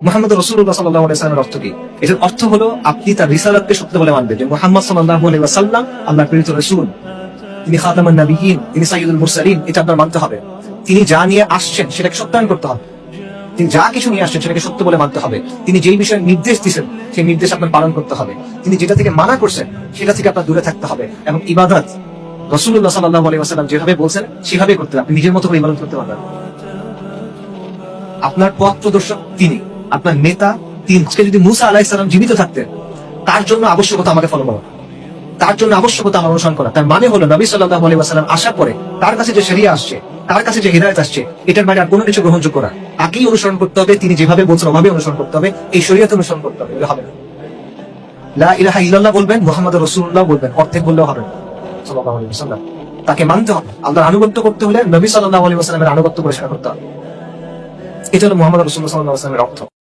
মুহাম্মদ রাসূলুল্লাহ সাল্লাল্লাহু আলাইহি ওয়াসাল্লামের অর্থ কি? এটার অর্থ হলো আপনি তার রিসালাতকে সত্য বলে মানবেন, যে মুহাম্মদ সাল্লাল্লাহু আলাইহি ওয়াসাল্লাম আল্লাহর প্রেরিত রাসূল, তিনি খাতামুন নবিয়্যিন, তিনি সাইয়্যিদুল মুরসালিন। এটা আপনার মানতে হবে। তিনি যা নিয়ে আসছেন সেটাকে সত্যায়ন করতে হবে। তিনি যা কিছু নিয়ে আসছেন সেটাকে সত্য বলে মানতে হবে। তিনি যেই বিষয়ে নির্দেশ দিয়েছেন সেই নির্দেশ আপনার পালন করতে হবে। তিনি যেটা থেকে মানা করছেন সেটা থেকে আপনার দূরে থাকতে হবে। এবং ইবাদত রাসূলুল্লাহ সাল্লাল্লাহু আলাইহি ওয়াসাল্লাম যেভাবে বলছেন সেভাবে করতে হবে। আপনি নিজের মতো করে ইবাদত করতে পারবেন। আপনার পথ প্রদর্শক তিনি, আপনার নেতা তিনি। আজকে যদি মূসা আলাইহিস সালাম জীবিত থাকতেন, তার জন্য আবশ্যকতা আমাকে ফলো করা, তার জন্য আবশ্যকতা আমার অনুসরণ করা। তার মানে হলো নবী সাল্লাল্লাহু আলাইহি ওয়াসাল্লাম আসার পরে তার কাছে যে শরিয়া আসছে, তার কাছে যে হিদায়াত আসছে, এটার বাইরে আর কোনো কিছু গ্রহণযোগ্য না। তাকেই অনুসরণ করতে হবে। তিনি যেভাবে বলছেন ওভাবে অনুসরণ করতে হবে। এই শরিয়াত অনুসরণ করতে হবে, হবে না। লা ইলাহা ইল্লাল্লাহ বলবেন, মুহাম্মাদুর রাসূলুল্লাহ বলবেন, অর্ধেক বললেও হবে না। সাল্লাল্লাহু আলাইহি ওয়াসাল্লাম তাকে মানতে হবে। আল্লাহর আনুগত্য করতে হলে নবী সাল্লাল্লাহু আলাইহি ওয়াসাল্লামের আনুগত্য পরিষ্কার করতে হবে। এটা হলো মুহাম্মদ রাসূলুল্লাহ সাল্লাল্লাহু আলাইহি ওয়াসাল্লামের অর্থ।